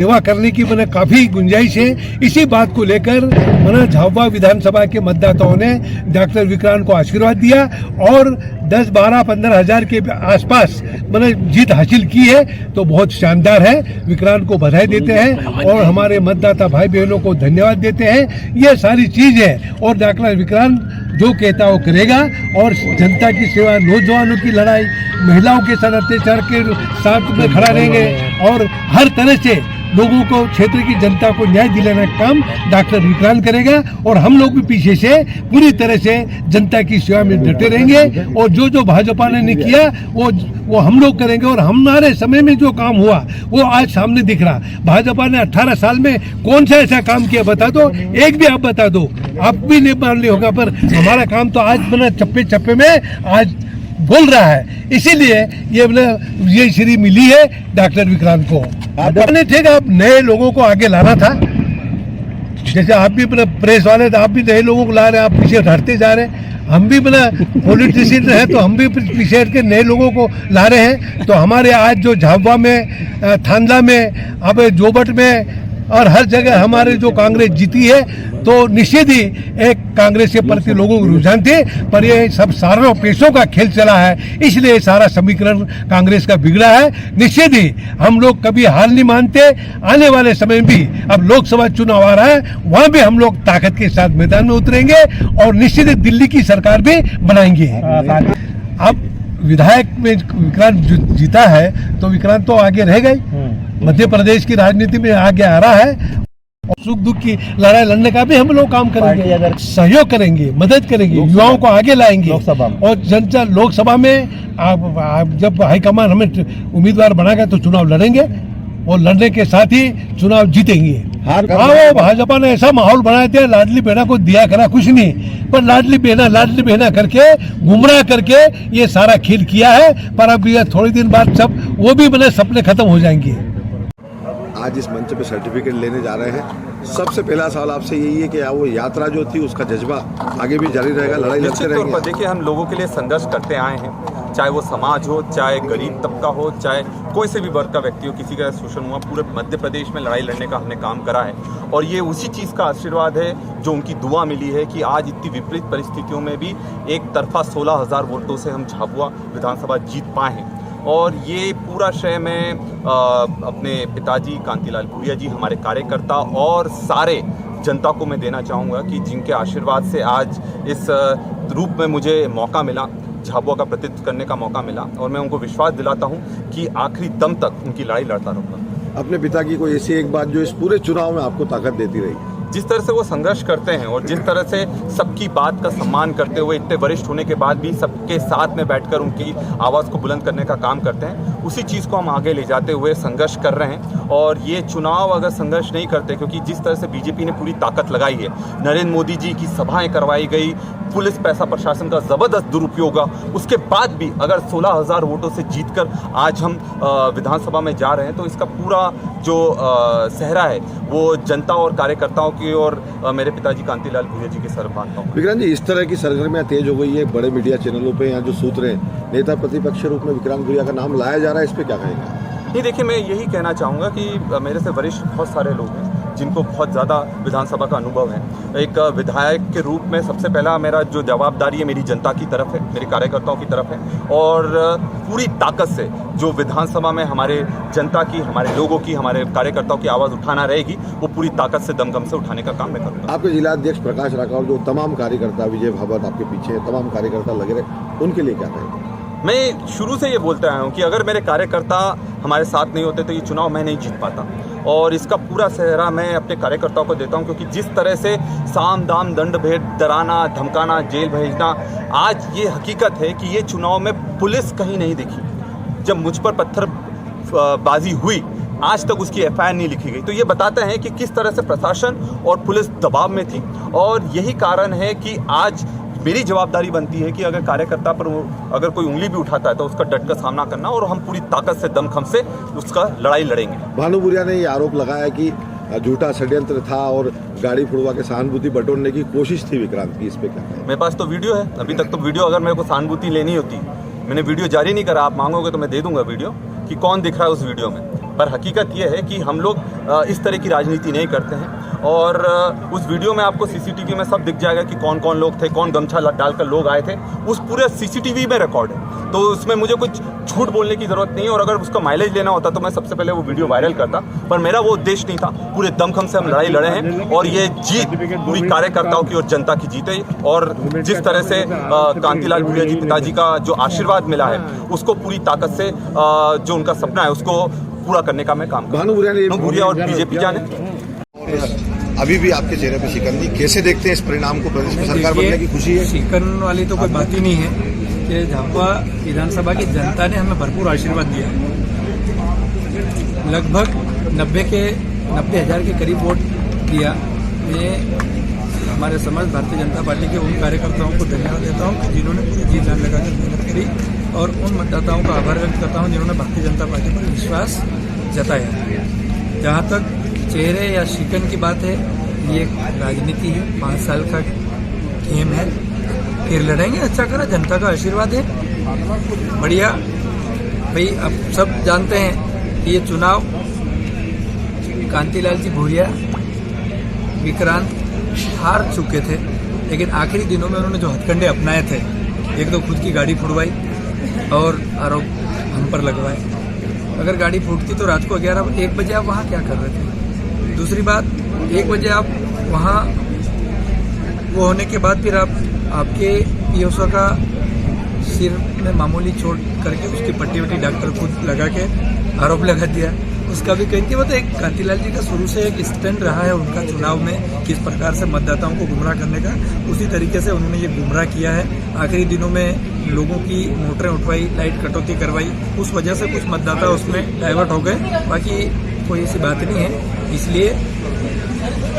सेवा करने की मैंने काफी गुंजाइश है। इसी बात को लेकर मैंने झाबुआ विधानसभा के मतदाताओं ने डॉक्टर विक्रांत को आशीर्वाद दिया और 10, 12, 15 हजार के आसपास मैंने जीत हासिल की है, तो बहुत शानदार है। विक्रांत को बधाई देते हैं और हमारे मतदाता भाई बहनों को धन्यवाद देते हैं। ये सारी चीज है और डॉक्टर विक्रांत जो कहता है वो करेगा और जनता की सेवा, नौजवानों की लड़ाई, महिलाओं के साथ अत्याचार के साथ में खड़ा रहेंगे और हर तरह से लोगों को, क्षेत्र की जनता को न्याय दिलाने का काम डॉक्टर विक्रांत करेगा और हम लोग भी पीछे से पूरी तरह से जनता की सेवा में डटे रहेंगे और जो भाजपा ने नहीं किया वो हम लोग करेंगे। और हमारे समय में जो काम हुआ वो आज सामने दिख रहा। भाजपा ने 18 साल में कौन सा ऐसा काम किया बता दो, एक भी आप बता दो, आप भी नहीं मान लिया होगा, पर हमारा काम तो आज बना चप्पे चप्पे में आज बोल रहा है। इसीलिए ये श्री मिली है डॉक्टर विक्रांत को। आपने ठीक है, आप नए लोगों को आगे लाना था, जैसे आप भी प्रेस वाले थे, आप भी नए लोगों को ला रहे हैं, आप पीछे हटते जा रहे हैं। हम भी पॉलिटिशियन है तो हम भी पीछे हट के नए लोगों को ला रहे हैं। तो हमारे आज जो झाबुआ में, थांदला में, अब जोबट में और हर जगह हमारे जो कांग्रेस जीती है, तो निश्चित ही एक कांग्रेस के प्रति लोगों को रुझान थे, पर ये सब सारों पेशों का खेल चला है, इसलिए सारा समीकरण कांग्रेस का बिगड़ा है। निश्चित ही हम लोग कभी हार नहीं मानते। आने वाले समय भी, अब लोकसभा चुनाव आ रहा है, वहां भी हम लोग ताकत के साथ मैदान में उतरेंगे और निश्चित ही दिल्ली की सरकार भी बनाएंगे। अब विधायक में विक्रांत जीता है तो विक्रांत तो आगे रह गई, मध्य प्रदेश की राजनीति में आगे आ रहा है और सुख दुख की लड़ाई लड़ने का भी हम लोग काम करेंगे, अगर सहयोग करेंगे, मदद करेंगे, युवाओं को आगे लाएंगे और जनता लोकसभा में जब हाईकमान हमें उम्मीदवार बनाएगा तो चुनाव लड़ेंगे और लड़ने के साथ ही चुनाव जीतेंगे। हाँ, वो भाजपा ने ऐसा माहौल बनाया था, लाडली बहना को दिया करा कुछ नहीं, पर लाडली बहना करके गुमराह करके ये सारा खेल किया है। पर अब ये थोड़ी दिन बाद सब वो भी बने सपने खत्म हो जाएंगे। आज इस मंच पे सर्टिफिकेट लेने जा रहे हैं। सबसे पहला सवाल आपसे यही है कि वो यात्रा जो थी उसका जज्बा आगे भी जारी रहेगा, लड़ाई लड़ते रहेंगे? देखिए, हम लोगों के लिए संघर्ष करते आए हैं, चाहे वो समाज हो, चाहे गरीब तबका हो, चाहे कोई से भी वर्ग का व्यक्ति हो, किसी का शोषण हुआ, पूरे मध्य प्रदेश में लड़ाई लड़ने का हमने काम करा है। और ये उसी चीज़ का आशीर्वाद है जो उनकी दुआ मिली है कि आज इतनी विपरीत परिस्थितियों में भी एक तरफा 16,000 वोटों से हम झाबुआ विधानसभा जीत पाए हैं। और ये पूरा श्रेय मैं अपने पिताजी कांतिलाल भूरिया जी, हमारे कार्यकर्ता और सारे जनता को मैं देना चाहूँगा कि जिनके आशीर्वाद से आज इस रूप में मुझे मौका मिला, झाबुआ का प्रतिनिधित्व करने का मौका मिला, और मैं उनको विश्वास दिलाता हूँ कि आखिरी दम तक उनकी लड़ाई लड़ता रहूँगा। अपने पिता की कोई ऐसी एक बात जो इस पूरे चुनाव में आपको ताकत देती रही? जिस तरह से वो संघर्ष करते हैं और जिस तरह से सबकी बात का सम्मान करते हुए, इतने वरिष्ठ होने के बाद भी सबके साथ में बैठकर उनकी आवाज़ को बुलंद करने का काम करते हैं, उसी चीज़ को हम आगे ले जाते हुए संघर्ष कर रहे हैं। और ये चुनाव अगर संघर्ष नहीं करते, क्योंकि जिस तरह से बीजेपी ने पूरी ताकत लगाई है, नरेंद्र मोदी जी की सभाएं करवाई गई, पुलिस पैसा प्रशासन का ज़बरदस्त दुरुपयोग हुआ, उसके बाद भी अगर 16,000 वोटों से जीतकर आज हम विधानसभा में जा रहे हैं, तो इसका पूरा जो सेहरा है वो जनता और कार्यकर्ताओं की और मेरे पिताजी कांतिलाल भूरिया जी के सर मानता हूँ। विक्रांत जी, इस तरह की सरगर्मियाँ तेज हो गई है, बड़े मीडिया चैनलों पे यहाँ जो सूत्र हैं, नेता प्रतिपक्ष के रूप में विक्रांत भूरिया का नाम लाया जा रहा है, इस पर क्या कहेंगे? नहीं, देखिए, मैं यही कहना चाहूँगा कि मेरे से वरिष्ठ बहुत सारे लोग हैं जिनको बहुत ज़्यादा विधानसभा का अनुभव है। एक विधायक के रूप में सबसे पहला मेरा जो जवाबदारी है मेरी जनता की तरफ है, मेरे कार्यकर्ताओं की तरफ है, और पूरी ताकत से जो विधानसभा में हमारे जनता की, हमारे लोगों की, हमारे कार्यकर्ताओं की आवाज़ उठाना रहेगी, वो पूरी ताकत से दमखम से उठाने का काम मैं करूँगा। आपके जिलाध्यक्ष प्रकाश राठौर, जो तमाम कार्यकर्ता, विजय भावत आपके पीछे तमाम कार्यकर्ता लगे रहे, उनके लिए क्या कहेंगे? मैं शुरू से ये बोलते आया हूँ कि अगर मेरे कार्यकर्ता हमारे साथ नहीं होते तो ये चुनाव मैं नहीं जीत पाता, और इसका पूरा सेहरा मैं अपने कार्यकर्ताओं को देता हूं। क्योंकि जिस तरह से साम दाम दंड भेद, डराना धमकाना, जेल भेजना, आज ये हकीकत है कि ये चुनाव में पुलिस कहीं नहीं दिखी। जब मुझ पर पत्थरबाजी हुई, आज तक उसकी FIR नहीं लिखी गई, तो ये बताते हैं कि किस तरह से प्रशासन और पुलिस दबाव में थी। और यही कारण है कि आज मेरी जवाबदारी बनती है कि अगर कार्यकर्ता पर अगर कोई उंगली भी उठाता है तो उसका डट कर सामना करना, और हम पूरी ताकत से, दमखम से उसका लड़ाई लड़ेंगे। भानु भूरिया ने ये आरोप लगाया कि झूठा षड्यंत्र था और गाड़ी फुड़वा के सहानुभूति बटोरने की कोशिश थी विक्रांत की, इस पे क्या है? मेरे पास तो वीडियो है। अभी तक तो वीडियो, अगर मेरे को सहानुभूति लेनी होती, मैंने वीडियो जारी नहीं करा, आप मांगोगे तो मैं दे दूंगा वीडियो कि कौन दिख रहा है उस वीडियो में। पर हकीकत यह है कि हम लोग इस तरह की राजनीति नहीं करते हैं। और उस वीडियो में आपको सीसीटीवी में सब दिख जाएगा कि कौन कौन लोग थे, कौन गमछा डालकर लोग आए थे, उस पूरे सीसीटीवी में रिकॉर्ड है। तो उसमें मुझे कुछ झूठ बोलने की ज़रूरत नहीं है, और अगर उसका माइलेज लेना होता तो मैं सबसे पहले वो वीडियो वायरल करता, पर मेरा वो उद्देश्य नहीं था। पूरे दमखम से हम लड़ाई लड़े हैं, और ये जीत पूरी कार्यकर्ताओं की और जनता की जीत है। और जिस तरह से कांतिलाल भूरिया जी पिताजी का जो आशीर्वाद मिला है, उसको पूरी ताकत से जो उनका सपना है उसको पूरा करने का मैं काम कर भानु भूरिया और बीजेपी जाने। अभी भी आपके चेहरे पे शिकन थी, कैसे देखते हैं इस परिणाम को? प्रदेश में सरकार बनने की खुशी है? शिकन वाली तो कोई बात ही नहीं है कि झाबुआ विधानसभा की जनता ने हमें भरपूर आशीर्वाद दिया। लगभग 90,000 के करीब वोट दिया। मैं हमारे समस्त भारतीय जनता पार्टी के उन कार्यकर्ताओं को धन्यवाद देता हूँ जिन्होंने पूरी जी जान लगाकर मेहनत करी, और उन मतदाताओं का आभार व्यक्त करता हूँ जिन्होंने भारतीय जनता पार्टी पर विश्वास जताया। जहाँ तक चेहरे या शिकन की बात है, ये राजनीति है, 5 साल का गेम है, फिर लड़ेंगे। अच्छा करा, जनता का आशीर्वाद है, बढ़िया। भाई अब सब जानते हैं कि ये चुनाव कांतिलाल जी भूरिया विक्रांत हार चुके थे, लेकिन आखिरी दिनों में उन्होंने जो हथकंडे अपनाए थे, एक तो खुद की गाड़ी फुड़वाई और आरोप हम पर लगवाए। अगर गाड़ी फूटती तो रात को 1 बजे आप वहाँ क्या कर रहे थे? दूसरी बात, 1 बजे आप वहाँ वो होने के बाद फिर आपके पीओसो का सिर में मामूली चोट करके उसकी पट्टी वट्टी डॉक्टर खुद लगा के आरोप लगा दिया। उसका भी कहीं वो तो एक कांतिलाल जी का शुरू से एक स्टैंड रहा है उनका चुनाव में, किस प्रकार से मतदाताओं को गुमराह करने का, उसी तरीके से उन्होंने ये गुमराह किया है। आखिरी दिनों में लोगों की मोटरें उठवाई, लाइट कटौती करवाई, उस वजह से कुछ मतदाता उसमें डाइवर्ट हो गए। बाकी कोई ऐसी बात नहीं है। इसलिए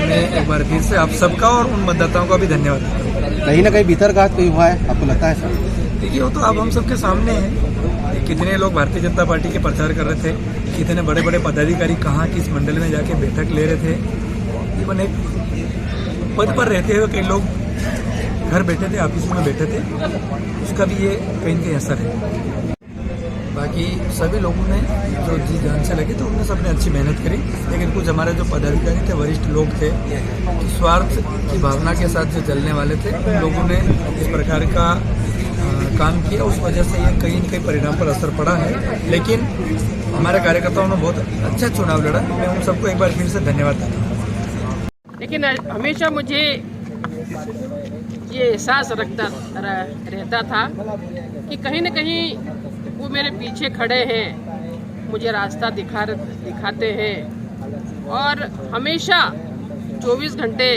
मैं एक बार फिर से आप सबका और उन मतदाताओं का भी धन्यवाद देता हूँ। कहीं ना कहीं भीतरघात कोई हुआ है, आपको लगता है सर? देखिए, वो तो अब हम सबके सामने है। कितने लोग भारतीय जनता पार्टी के प्रचार कर रहे थे, कितने बड़े बड़े पदाधिकारी कहाँ किस मंडल में जाके बैठक ले रहे थे। इवन एक पद पर रहते हुए कई लोग घर बैठे थे, ऑफिसों में बैठे थे, उसका भी ये कहीं न कहीं असर है। बाकी सभी लोगों ने जो जी जान से लगे तो उन्होंने सबने अच्छी मेहनत करी, लेकिन कुछ हमारे जो पदाधिकारी थे, वरिष्ठ लोग थे, स्वार्थ की भावना के साथ जो चलने वाले थे, उन लोगों ने इस प्रकार का काम किया। उस वजह से ये कहीं न कहीं परिणाम पर असर पड़ा है। लेकिन हमारे कार्यकर्ताओं ने बहुत अच्छा चुनाव लड़ा। मैं उन सबको एक बार फिर से धन्यवाद देता हूँ। लेकिन हमेशा मुझे ये एहसास रहता था कि कहीं न कहीं वो मेरे पीछे खड़े हैं, मुझे रास्ता दिखाते हैं, और हमेशा 24 घंटे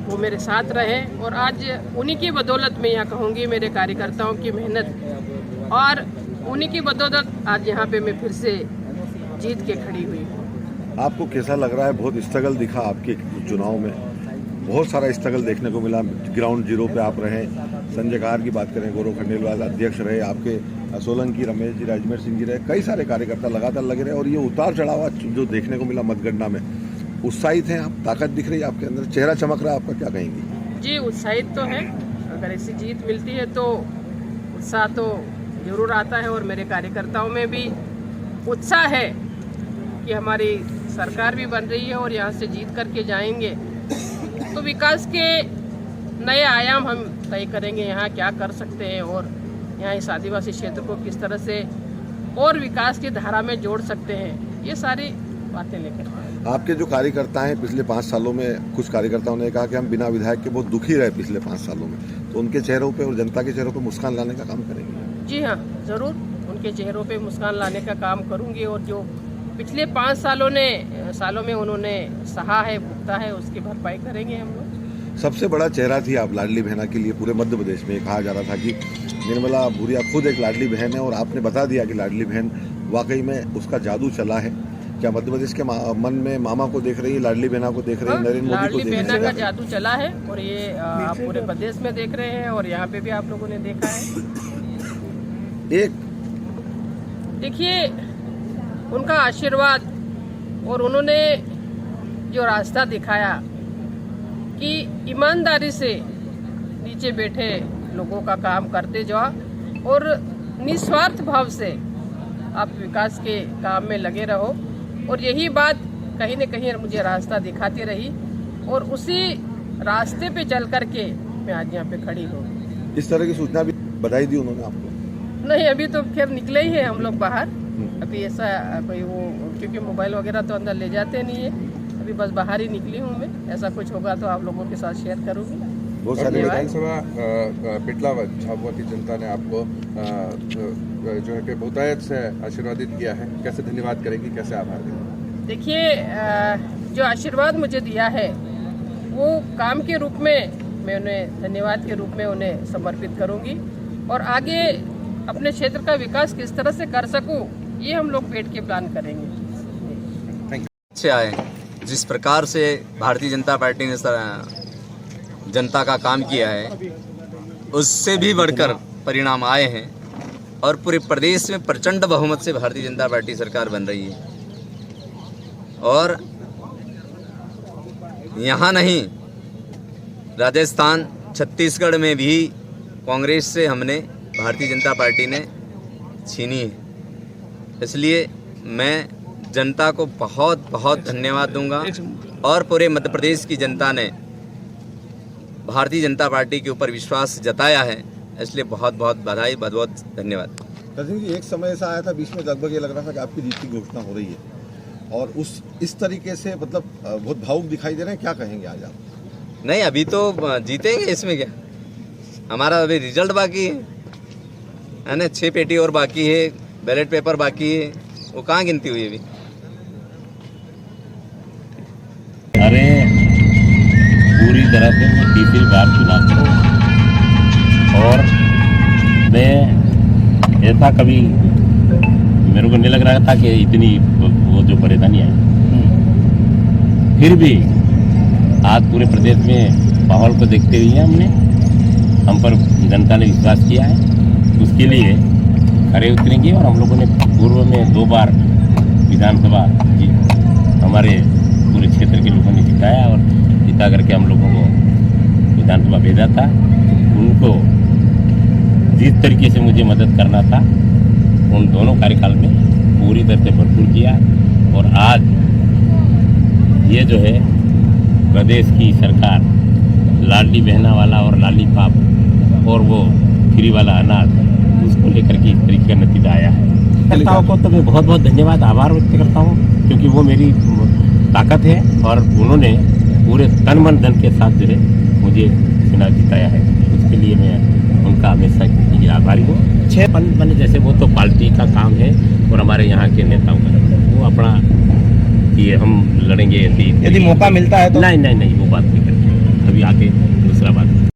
वो मेरे साथ रहे। और आज उन्हीं की बदौलत मैं यहाँ कहूँगी, मेरे कार्यकर्ताओं की मेहनत और उन्हीं की बदौलत आज यहाँ पे मैं फिर से जीत के खड़ी हुई हूँ। आपको कैसा लग रहा है? बहुत स्ट्रगल दिखा आपके चुनाव में, बहुत सारा स्ट्रगल देखने को मिला। ग्राउंड जीरो पे आप रहे। संजय कार की बात करें, गौरव खंडेलवाल अध्यक्ष रहे, आपके सोलंकी रमेश जी, राजमेर सिंह जी रहे, कई सारे कार्यकर्ता लगातार लगे रहे, और ये उतार चढ़ाव जो देखने को मिला मतगणना में, उत्साहित हैं आप? ताकत दिख रही है आपके अंदर, चेहरा चमक रहा है आपका, क्या कहेंगी? जी, उत्साहित तो है। अगर ऐसी जीत मिलती है तो उत्साह तो जरूर आता है, और मेरे कार्यकर्ताओं में भी उत्साह है कि हमारी सरकार भी बन रही है और यहाँ से जीत करके जाएंगे तो विकास के नए आयाम हम तय करेंगे। यहाँ क्या कर सकते हैं और यहाँ इस आदिवासी क्षेत्र को किस तरह से और विकास की धारा में जोड़ सकते हैं, ये सारी बातें लेकर। आपके जो कार्यकर्ता हैं, पिछले 5 सालों में कुछ कार्यकर्ताओं ने कहा कि हम बिना विधायक के बहुत दुखी रहे पिछले 5 सालों में, तो उनके चेहरों पे और जनता के चेहरों पे मुस्कान लाने का काम करेंगे? जी हाँ, ज़रूर उनके चेहरों पे मुस्कान लाने का काम करूँगी, और जो पिछले 5 सालों में उन्होंने सहा है, भुगता है, उसकी भरपाई करेंगे हम लोग। सबसे बड़ा चेहरा थी आप लाडली बहना के लिए पूरे मध्य प्रदेश में। कहा जा रहा था कि निर्मला भूरिया खुद एक लाडली बहन है, और आपने बता दिया कि लाडली बहन वाकई में उसका जादू चला है। क्या मध्य प्रदेश के मन में मामा को देख रही है, लाडली बहना को देख रही है, नरेंद्र मोदी को देख रही है? लाडली बहना का जादू चला है, और ये आप पूरे प्रदेश में देख रहे हैं, और यहाँ पे भी आप लोगों ने देखा है। देखिए, उनका आशीर्वाद और उन्होंने जो रास्ता दिखाया कि ईमानदारी से नीचे बैठे लोगों का काम करते जाओ और निस्वार्थ भाव से आप विकास के काम में लगे रहो। और यही बात कहीं न कहीं मुझे रास्ता दिखाती रही और उसी रास्ते पे चल कर के मैं आज यहाँ पे खड़ी हूँ। इस तरह की सूचना भी बधाई दी उन्होंने आपको? नहीं, अभी तो खैर निकले ही हैं हम लोग बाहर। अभी ऐसा कोई वो, क्योंकि मोबाइल वगैरह तो अंदर ले जाते नहीं है, अभी बस बाहर ही निकली हूँ मैं। ऐसा कुछ होगा तो आप लोगों के साथ शेयर करूँगी। बहुत सारे विधानसभा पिटला झाबुआ की जनता ने आपको जो है कि बहुतायत से आशीर्वादित किया है, कैसे धन्यवाद करेंगी, कैसे आभार देंगी? देखिए, जो आशीर्वाद मुझे दिया है वो काम के रूप में मैं उन्हें धन्यवाद के रूप में उन्हें समर्पित करूंगी और आगे अपने क्षेत्र का विकास किस तरह से कर सकूं ये हम लोग बैठ के प्लान करेंगे। अच्छे आए, जिस प्रकार से भारतीय जनता पार्टी ने जनता का काम किया है उससे भी बढ़कर परिणाम आए हैं और पूरे प्रदेश में प्रचंड बहुमत से भारतीय जनता पार्टी सरकार बन रही है। और यहाँ नहीं, राजस्थान, छत्तीसगढ़ में भी कांग्रेस से हमने भारतीय जनता पार्टी ने छीनी है। इसलिए मैं जनता को बहुत बहुत धन्यवाद दूंगा और पूरे मध्य प्रदेश की जनता ने भारतीय जनता पार्टी के ऊपर विश्वास जताया है, इसलिए बहुत बहुत बधाई, बहुत बहुत धन्यवाद। जी, एक समय ऐसा आया था बीच में, लगभग ये लग रहा था कि आपकी जीत की घोषणा हो रही है और इस तरीके से मतलब बहुत भावुक दिखाई दे रहे हैं, क्या कहेंगे आज आप? नहीं, अभी तो जीतेंगे, इसमें क्या, हमारा अभी रिजल्ट बाकी है ना, 6 पेटी और बाकी है, बैलेट पेपर बाकी है, वो कहाँ गिनती हुई अभी? अरे पूरी तरह से मैं तीसरी बार चुनाव करूँ और मैं ऐसा कभी मेरे को नहीं लग रहा था कि इतनी वो जो परेशानी आई, फिर भी आज पूरे प्रदेश में माहौल को देखते हुए हम पर जनता ने विश्वास किया है, उसके लिए खरे उतरेंगे। और हम लोगों ने पूर्व में 2 बार विधानसभा हमारे पूरे क्षेत्र के लोगों ने जिताया और जिता करके हम लोगों को विधानसभा भेजा था। उनको जिस तरीके से मुझे मदद करना था उन दोनों कार्यकाल में पूरी तरह से भरपूर किया। और आज ये जो है प्रदेश की सरकार लाडली बहना वाला और लाली पाप और वो फ्री वाला अनाज, उसको लेकर के इस तरीके का नतीजा आया है। नेताओं को तो मैं बहुत बहुत धन्यवाद, आभार व्यक्त करता हूँ, क्योंकि वो मेरी ताकत है और उन्होंने पूरे तन मन धन के साथ जो है मुझे चुनाव जिताया है। उसके लिए मैं उनका हमेशा आभारी हूँ। 6 मैंने जैसे वो तो पार्टी का काम है और हमारे यहाँ के नेताओं का वो अपना कि हम लड़ेंगे, यदि मौका मिलता है तो नहीं वो बात नहीं करते, अभी आके दूसरा बात